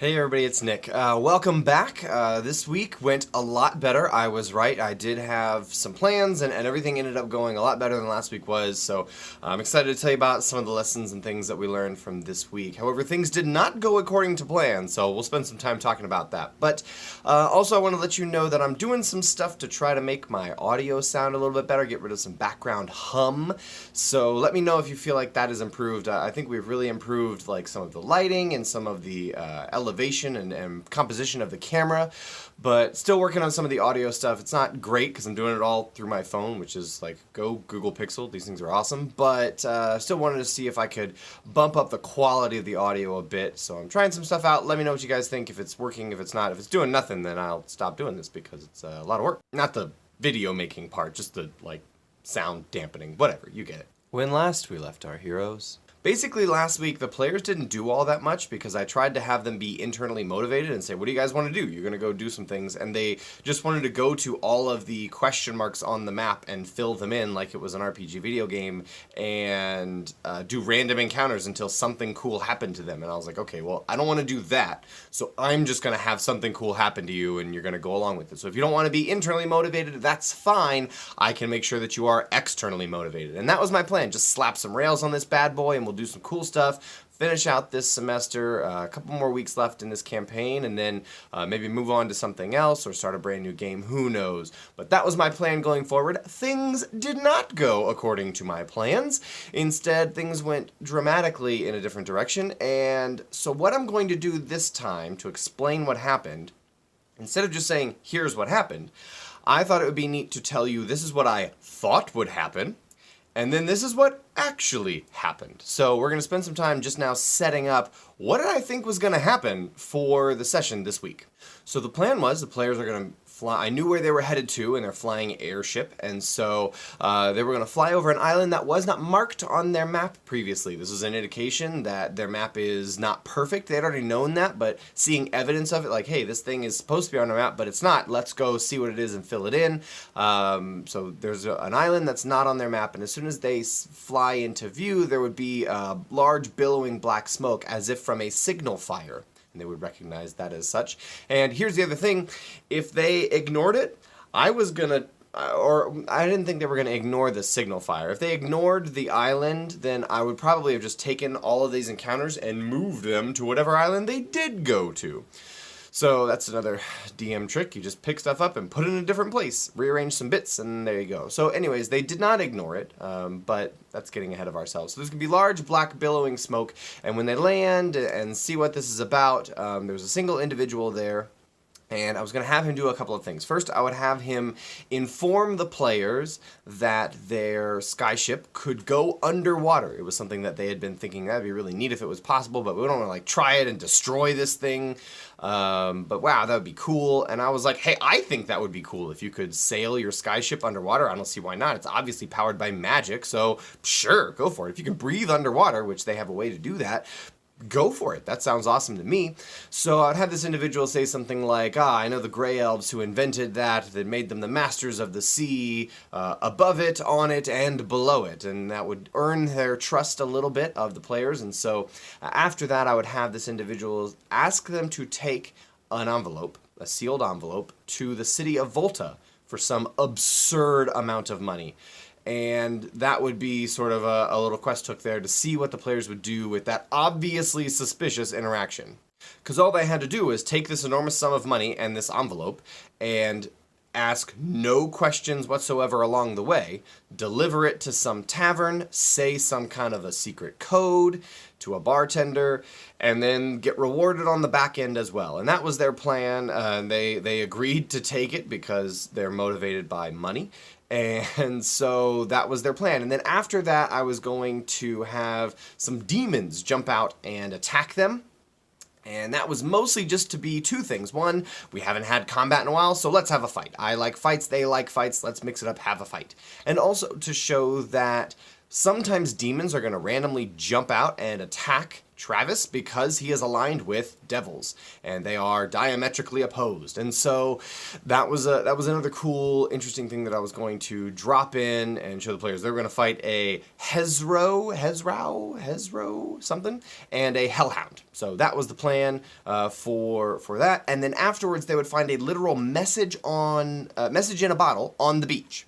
Hey everybody, it's Nick. Welcome back. This week went a lot better. I was right. I did have some plans and everything ended up going a lot better than last week was. So I'm excited to tell you about some of the lessons and things that we learned from this week. However, things did not go according to plan, so we'll spend some time talking about that. But also I want to let you know that I'm doing some stuff to try to make my audio sound a little bit better, get rid of some background hum. So let me know if you feel like that is improved. I think we've really improved like some of the lighting and some of the elevation and composition of the camera, but still working on some of the audio stuff. It's not great because I'm doing it all through my phone, which is like, go Google Pixel. These things are awesome, but still wanted to see if I could bump up the quality of the audio a bit. So I'm trying some stuff out. Let me know what you guys think, if it's working, if it's not. If it's doing nothing, then I'll stop doing this because it's a lot of work. Not the video making part, just the like sound dampening, whatever, you get it. When last we left our heroes, basically last week the players didn't do all that much because I tried to have them be internally motivated and say, what do you guys want to do? You're going to go do some things. And they just wanted to go to all of the question marks on the map and fill them in like it was an RPG video game and do random encounters until something cool happened to them. And I was like, okay, well, I don't want to do that. So I'm just going to have something cool happen to you and you're going to go along with it. So if you don't want to be internally motivated, that's fine. I can make sure that you are externally motivated. And that was my plan. Just slap some rails on this bad boy and we'll do some cool stuff, finish out this semester, a couple more weeks left in this campaign, and then maybe move on to something else or start a brand new game, who knows. But that was my plan going forward. Things did not go according to my plans. Instead, things went dramatically in a different direction, and so what I'm going to do this time to explain what happened, instead of just saying, here's what happened, I thought it would be neat to tell you this is what I thought would happen, and then this is what actually happened. So we're going to spend some time just now setting up what did I think was going to happen for the session this week. So the plan was the players are going to fly. I knew where they were headed to, and they're flying airship, and so they were going to fly over an island that was not marked on their map previously. This was an indication that their map is not perfect. They had already known that, but seeing evidence of it, like, hey, this thing is supposed to be on our map, but it's not. Let's go see what it is and fill it in. So there's an island that's not on their map, and as soon as they fly into view, there would be a large billowing black smoke as if from a signal fire. And they would recognize that as such. And here's the other thing. If they ignored it, I was going to, or I didn't think they were going to ignore the signal fire. If they ignored the island, then I would probably have just taken all of these encounters and moved them to whatever island they did go to. So that's another DM trick. You just pick stuff up and put it in a different place, rearrange some bits, and there you go. So anyways, they did not ignore it, but that's getting ahead of ourselves. So there's going to be large black billowing smoke, and when they land and see what this is about, there's a single individual there. And I was going to have him do a couple of things. First, I would have him inform the players that their skyship could go underwater. It was something that they had been thinking that'd be really neat if it was possible, but we don't want to like try it and destroy this thing. But wow, that would be cool. And I was like, hey, I think that would be cool if you could sail your skyship underwater. I don't see why not. It's obviously powered by magic, so sure, go for it. If you can breathe underwater, which they have a way to do that, go for it. That sounds awesome to me. So I'd have this individual say something like, I know the Grey Elves who invented that made them the masters of the sea, above it, on it, and below it. And that would earn their trust a little bit of the players. And so after that, I would have this individual ask them to take an envelope, a sealed envelope, to the city of Volta for some absurd amount of money. And that would be sort of a little quest hook there to see what the players would do with that obviously suspicious interaction. Because all they had to do was take this enormous sum of money and this envelope and ask no questions whatsoever along the way, deliver it to some tavern, say some kind of a secret code to a bartender, and then get rewarded on the back end as well. And that was their plan. They agreed to take it because they're motivated by money. And so that was their plan. And then after that, I was going to have some demons jump out and attack them. And that was mostly just to be two things. One, we haven't had combat in a while, so let's have a fight. I like fights, they like fights, let's mix it up, have a fight. And also to show that sometimes demons are going to randomly jump out and attack Travis because he is aligned with devils, and they are diametrically opposed. And so that was another cool, interesting thing that I was going to drop in and show the players. They were going to fight a Hezro something, and a Hellhound. So that was the plan for that. And then afterwards, they would find a literal message in a bottle on the beach.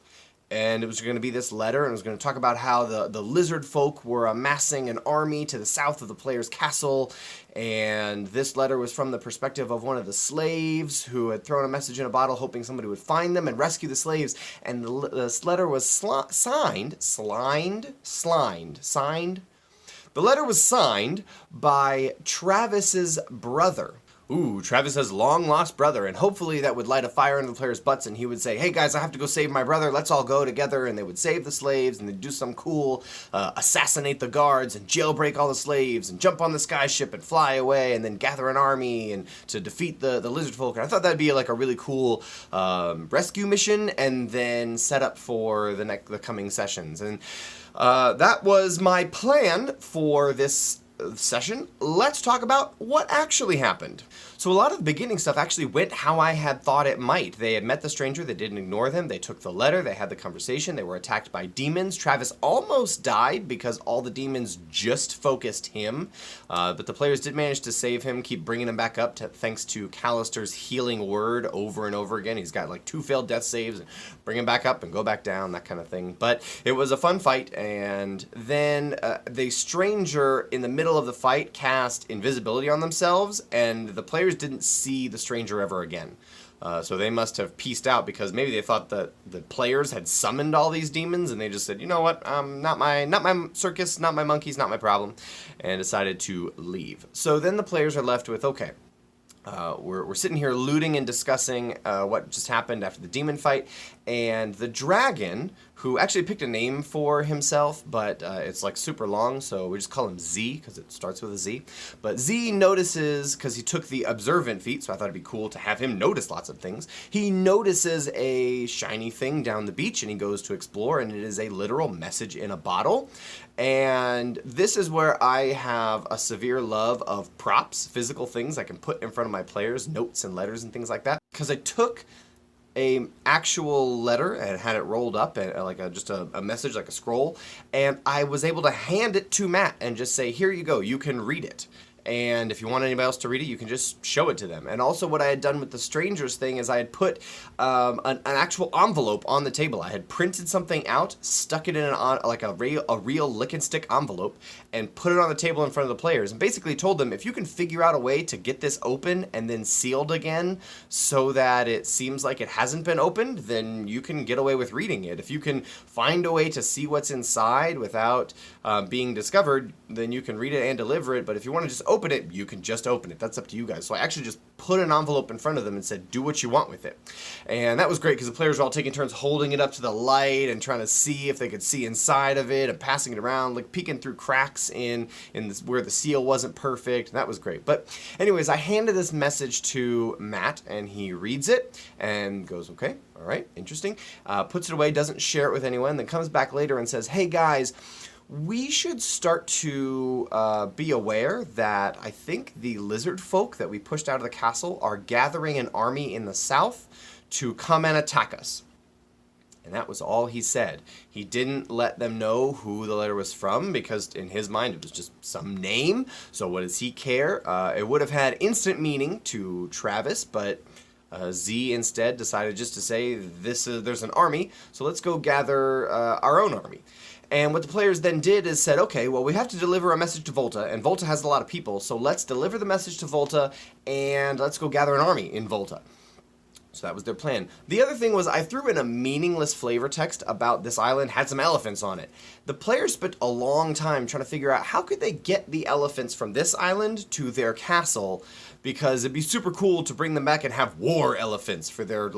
And it was going to be this letter, and it was going to talk about how the lizard folk were amassing an army to the south of the player's castle. And this letter was from the perspective of one of the slaves who had thrown a message in a bottle hoping somebody would find them and rescue the slaves. And this letter was signed. The letter was signed by Travis's brother. Ooh, Travis's long-lost brother, and hopefully that would light a fire under the players' butts, and he would say, hey guys, I have to go save my brother, let's all go together, and they would save the slaves, and they'd do some cool, assassinate the guards, and jailbreak all the slaves, and jump on the skyship, and fly away, and then gather an army, and to defeat the lizard folk. And I thought that'd be like a really cool rescue mission, and then set up for the coming sessions. And that was my plan for this session. Let's talk about what actually happened. So a lot of the beginning stuff actually went how I had thought it might. They had met the stranger, they didn't ignore them, they took the letter, they had the conversation, they were attacked by demons. Travis almost died because all the demons just focused him, but the players did manage to save him, keep bringing him back up thanks to Callister's healing word over and over again. He's got like 2 failed death saves, and bring him back up and go back down, that kind of thing. But it was a fun fight, and then the stranger in the middle of the fight cast invisibility on themselves, and the players didn't see the stranger ever again. So they must have pieced out because maybe they thought that the players had summoned all these demons, and they just said, you know what, not my circus, not my monkeys, not my problem, and decided to leave. So then the players are left with, okay, we're sitting here looting and discussing what just happened after the demon fight, and the dragon, who actually picked a name for himself, but it's like super long, so we just call him Z because it starts with a Z. But Z notices, because he took the observant feat, so I thought it'd be cool to have him notice lots of things. He notices a shiny thing down the beach, and he goes to explore, and it is a literal message in a bottle. And this is where I have a severe love of props, physical things I can put in front of my players, notes and letters and things like that. Because I took a actual letter and had it rolled up and just a message, like a scroll, and I was able to hand it to Matt and just say, here you go, you can read it. And if you want anybody else to read it, you can just show it to them. And also what I had done with the strangers thing is I had put an actual envelope on the table. I had printed something out, stuck it in a real lick and stick envelope, and put it on the table in front of the players. And basically told them, if you can figure out a way to get this open and then sealed again so that it seems like it hasn't been opened, then you can get away with reading it. If you can find a way to see what's inside without being discovered, then you can read it and deliver it. But if you want to just open it, you can just open it. That's up to you guys. So I actually just put an envelope in front of them and said, do what you want with it. And that was great because the players were all taking turns holding it up to the light and trying to see if they could see inside of it and passing it around, like peeking through cracks in where the seal wasn't perfect. And that was great. But anyways, I handed this message to Matt, and he reads it and goes, okay, all right, interesting. Puts it away, doesn't share it with anyone, then comes back later and says, hey guys, we should start to be aware that I think the lizard folk that we pushed out of the castle are gathering an army in the south to come and attack us. And that was all he said. He didn't let them know who the letter was from because in his mind it was just some name. So what does he care? It would have had instant meaning to Travis, but Z instead decided just to say, there's an army, so let's go gather our own army. And what the players then did is said, okay, well, we have to deliver a message to Volta, and Volta has a lot of people, so let's deliver the message to Volta, and let's go gather an army in Volta. So that was their plan. The other thing was I threw in a meaningless flavor text about this island had some elephants on it. The players spent a long time trying to figure out how could they get the elephants from this island to their castle, because it'd be super cool to bring them back and have war elephants for their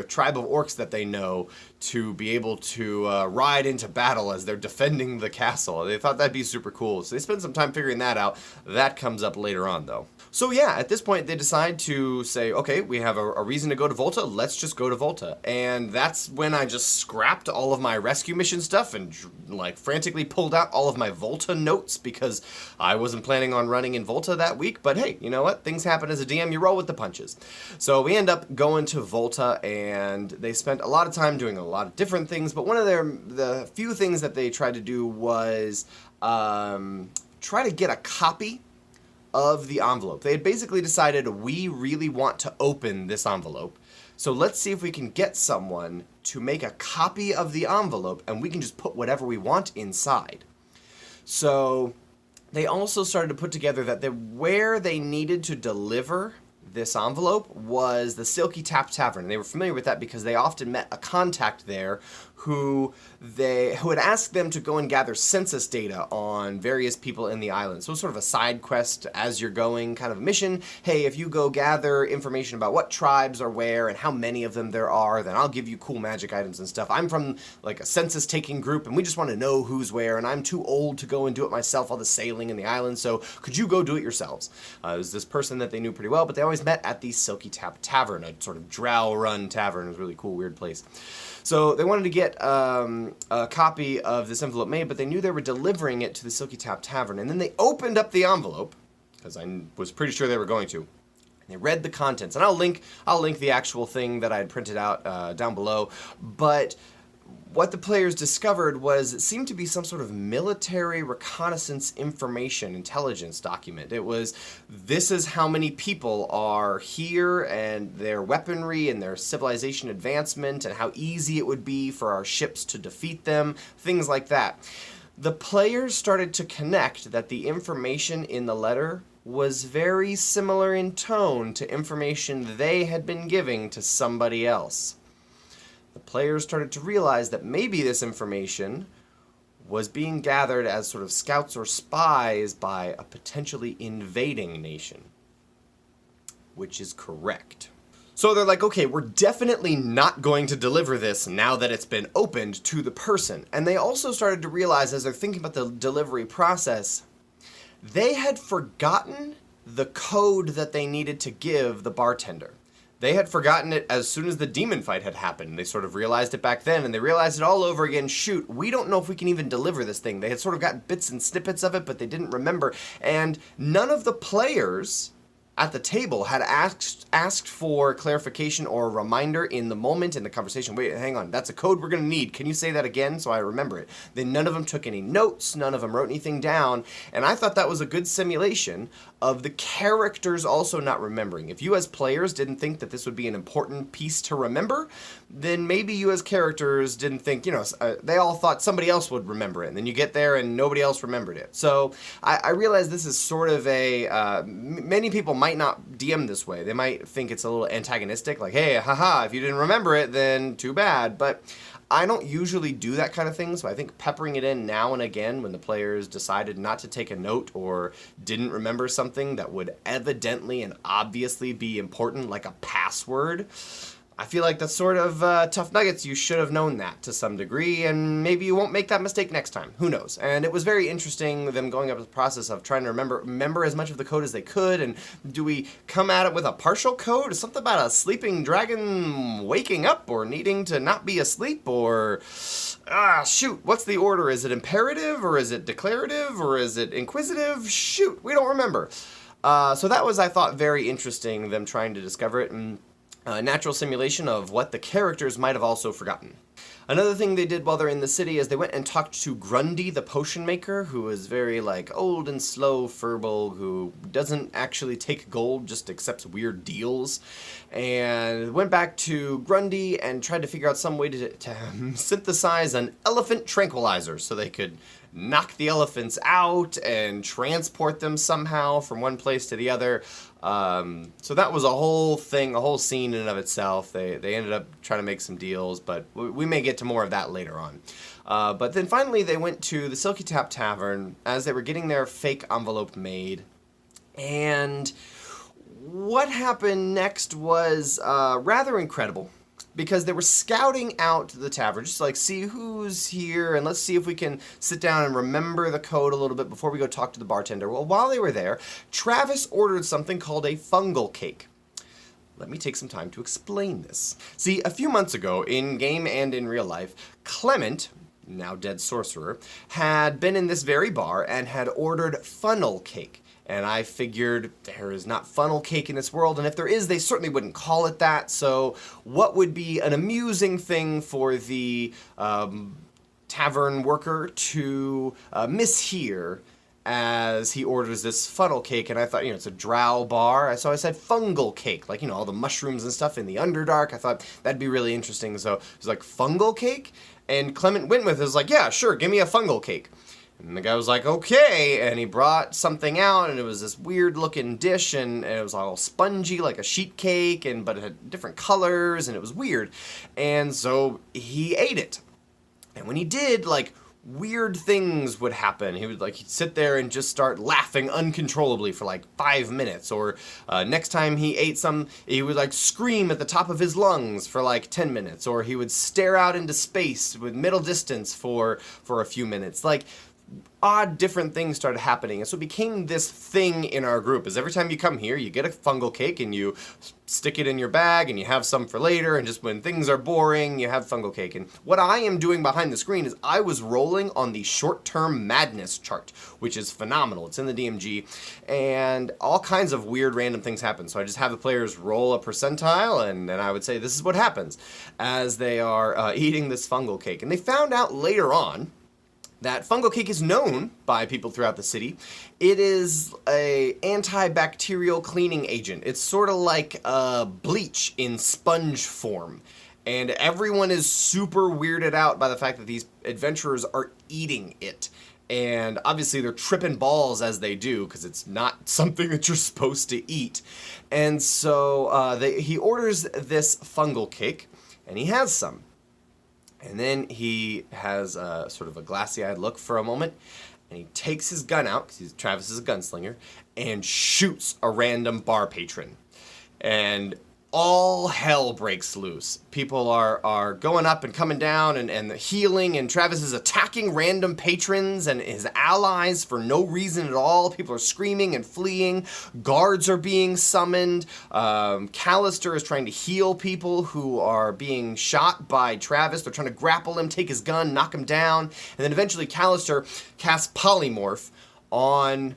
tribe of orcs that they know to be able to ride into battle as they're defending the castle. They thought that'd be super cool. So they spent some time figuring that out. That comes up later on though. So yeah, at this point they decide to say, okay, we have a reason to go to Volta? Let's just go to Volta. And that's when I just scrapped all of my rescue mission stuff and like frantically pulled out all of my Volta notes because I wasn't planning on running in Volta that week. But hey, you know what? Things happen as a DM. You roll with the punches. So we end up going to Volta, and they spent a lot of time doing a lot of different things. But one of the few things that they tried to do was try to get a copy of the envelope. They had basically decided, we really want to open this envelope, so let's see if we can get someone to make a copy of the envelope and we can just put whatever we want inside. So they also started to put together that where they needed to deliver this envelope was the Silky Tap Tavern. And they were familiar with that because they often met a contact there who had asked them to go and gather census data on various people in the island. So sort of a side quest as you're going kind of mission. Hey, if you go gather information about what tribes are where and how many of them there are, then I'll give you cool magic items and stuff. I'm from like a census taking group and we just want to know who's where, and I'm too old to go and do it myself, all the sailing in the island, so could you go do it yourselves? It was this person that they knew pretty well, but they always met at the Silky Tap Tavern, a sort of drow-run tavern. It was a really cool, weird place. So they wanted to get a copy of this envelope made, but they knew they were delivering it to the Silky Tap Tavern. And then they opened up the envelope, because I was pretty sure they were going to. And they read the contents. And I'll link the actual thing that I had printed out down below. But what the players discovered was it seemed to be some sort of military reconnaissance information intelligence document. It was, this is how many people are here and their weaponry and their civilization advancement and how easy it would be for our ships to defeat them, things like that. The players started to connect that the information in the letter was very similar in tone to information they had been giving to somebody else. The players started to realize that maybe this information was being gathered as sort of scouts or spies by a potentially invading nation, which is correct. So they're like, okay, we're definitely not going to deliver this now that it's been opened to the person. And they also started to realize, as they're thinking about the delivery process, they had forgotten the code that they needed to give the bartender. They had forgotten it as soon as the demon fight had happened. They sort of realized it back then, and they realized it all over again. Shoot, we don't know if we can even deliver this thing. They had sort of got bits and snippets of it, but they didn't remember. And none of the players at the table had asked for clarification or a reminder in the moment in the conversation. Wait, hang on, that's a code we're going to need. Can you say that again so I remember it? Then none of them took any notes, none of them wrote anything down, and I thought that was a good simulation of the characters also not remembering. If you as players didn't think that this would be an important piece to remember, then maybe you as characters didn't think, they all thought somebody else would remember it, and then you get there and nobody else remembered it. So I realize this is sort of many people might not DM this way. They might think it's a little antagonistic, like, hey, haha, if you didn't remember it, then too bad. But I don't usually do that kind of thing, so I think peppering it in now and again when the players decided not to take a note or didn't remember something that would evidently and obviously be important, like a password, I feel like that's sort of tough nuggets. You should have known that to some degree, and maybe you won't make that mistake next time. Who knows? And it was very interesting, them going up the process of trying to remember as much of the code as they could, and do we come at it with a partial code? Something about a sleeping dragon waking up or needing to not be asleep, or... shoot, what's the order? Is it imperative, or is it declarative, or is it inquisitive? Shoot, we don't remember. So that was, I thought, very interesting, them trying to discover it, and natural simulation of what the characters might have also forgotten. Another thing they did while they're in the city is they went and talked to Grundy, the potion maker, who is very, old and slow furball, who doesn't actually take gold, just accepts weird deals, and went back to Grundy and tried to figure out some way to synthesize an elephant tranquilizer so they could knock the elephants out and transport them somehow from one place to the other. So that was a whole thing, a whole scene in and of itself. They ended up trying to make some deals, but we may get to more of that later on. But then finally they went to the Silky Tap Tavern as they were getting their fake envelope made. And what happened next was rather incredible, because they were scouting out the tavern, just to see who's here, and let's see if we can sit down and remember the code a little bit before we go talk to the bartender. Well, while they were there, Travis ordered something called a fungal cake. Let me take some time to explain this. See, a few months ago, in game and in real life, Clement, now dead sorcerer, had been in this very bar and had ordered funnel cake. And I figured there is not funnel cake in this world, and if there is, they certainly wouldn't call it that. So what would be an amusing thing for the tavern worker to mishear as he orders this funnel cake? And I thought, it's a drow bar, so I said fungal cake, like, all the mushrooms and stuff in the Underdark. I thought that'd be really interesting, so it was like fungal cake, and Clement Wentworth is like, yeah, sure, give me a fungal cake. And the guy was like, okay, and he brought something out, and it was this weird-looking dish, and it was all spongy, like a sheet cake, but it had different colors, and it was weird. And so he ate it. And when he did, weird things would happen. He'd sit there and just start laughing uncontrollably for 5 minutes. Or next time he ate some, he would scream at the top of his lungs for 10 minutes. Or he would stare out into space with middle distance for a few minutes. Odd different things started happening, and so it became this thing in our group. Is every time you come here, you get a fungal cake and you stick it in your bag and you have some for later, and just when things are boring, you have fungal cake. And what I am doing behind the screen is I was rolling on the short-term madness chart, which is phenomenal. It's in the DMG, and all kinds of weird random things happen. So I just have the players roll a percentile, and then I would say this is what happens as they are eating this fungal cake. And they found out later on that fungal cake is known by people throughout the city. It is a antibacterial cleaning agent. It's sort of like bleach in sponge form. And everyone is super weirded out by the fact that these adventurers are eating it. And obviously they're tripping balls as they do, because it's not something that you're supposed to eat. And so he orders this fungal cake, and he has some. And then he has sort of a glassy-eyed look for a moment, and he takes his gun out, because Travis is a gunslinger, and shoots a random bar patron. And all hell breaks loose. People are going up and coming down and healing, and Travis is attacking random patrons and his allies for no reason at all. People are screaming and fleeing. Guards are being summoned. Callister is trying to heal people who are being shot by Travis. They're trying to grapple him, take his gun, knock him down. And then eventually Callister casts Polymorph on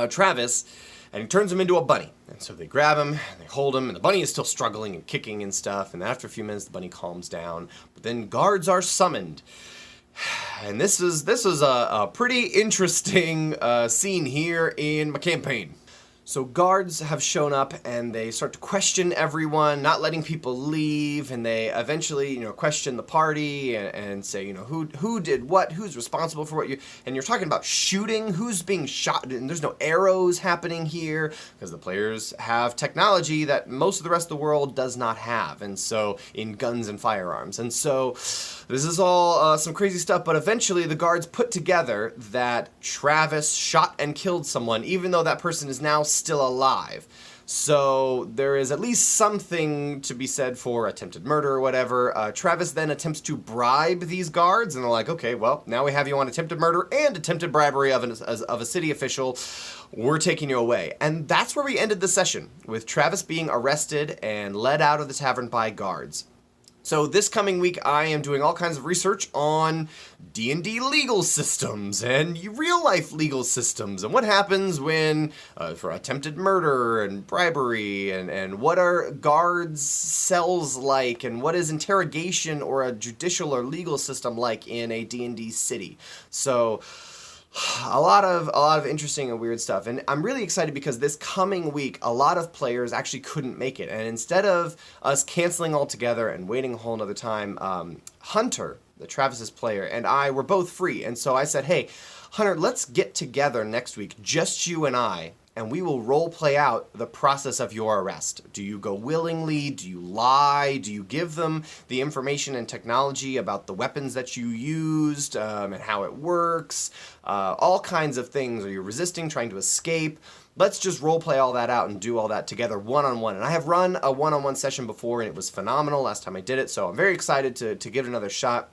Travis, and he turns him into a bunny. And so they grab him, and they hold him, and the bunny is still struggling and kicking and stuff. And after a few minutes, the bunny calms down. But then guards are summoned. And this is a pretty interesting scene here in my campaign. So guards have shown up, and they start to question everyone, not letting people leave, and they eventually, question the party and say, who did what, who's responsible for what and you're talking about shooting, who's being shot, and there's no arrows happening here, because the players have technology that most of the rest of the world does not have, and so, in guns and firearms. And so, this is all some crazy stuff, but eventually the guards put together that Travis shot and killed someone, even though that person is now still alive. So there is at least something to be said for attempted murder or whatever. Travis then attempts to bribe these guards, and they're like, okay, well, now we have you on attempted murder and attempted bribery of a city official. We're taking you away. And that's where we ended the session, with Travis being arrested and led out of the tavern by guards. So this coming week, I am doing all kinds of research on D&D legal systems and real-life legal systems, and what happens when, for attempted murder and bribery, and what are guards' cells like, and what is interrogation or a judicial or legal system like in a D&D city. So a lot of interesting and weird stuff, and I'm really excited because this coming week a lot of players actually couldn't make it, and instead of us canceling altogether and waiting a whole nother time, Hunter, the Travis's player, and I were both free, and so I said, hey Hunter, let's get together next week, just you and I, and we will role play out the process of your arrest. Do you go willingly? Do you lie? Do you give them the information and technology about the weapons that you used and how it works? All kinds of things. Are you resisting, trying to escape? Let's just role play all that out and do all that together one-on-one. And I have run a one-on-one session before, and it was phenomenal last time I did it, so I'm very excited to give it another shot.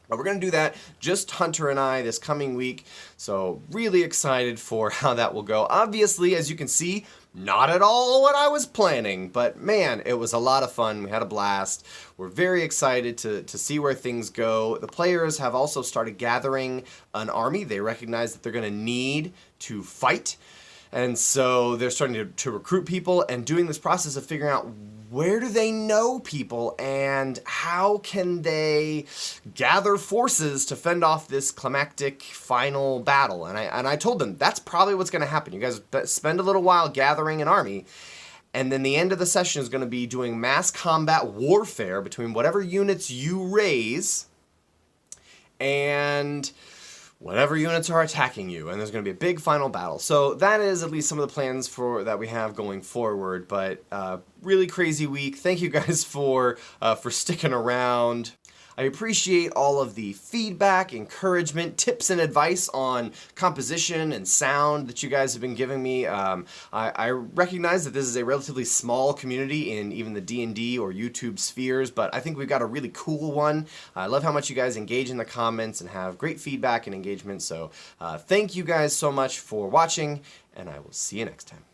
But we're going to do that, just Hunter and I, this coming week. So really excited for how that will go. Obviously, as you can see, not at all what I was planning, but man, it was a lot of fun. We had a blast. We're very excited to see where things go. The players have also started gathering an army. They recognize that they're going to need to fight. And so they're starting to recruit people and doing this process of figuring out where do they know people and how can they gather forces to fend off this climactic final battle. And I told them that's probably what's going to happen. You guys spend a little while gathering an army, and then the end of the session is going to be doing mass combat warfare between whatever units you raise and whatever units are attacking you, and there's going to be a big final battle. So that is at least some of the plans that we have going forward, but really crazy week. Thank you guys for sticking around. I appreciate all of the feedback, encouragement, tips, and advice on composition and sound that you guys have been giving me. I recognize that this is a relatively small community in even the D&D or YouTube spheres, but I think we've got a really cool one. I love how much you guys engage in the comments and have great feedback and engagement, so thank you guys so much for watching, and I will see you next time.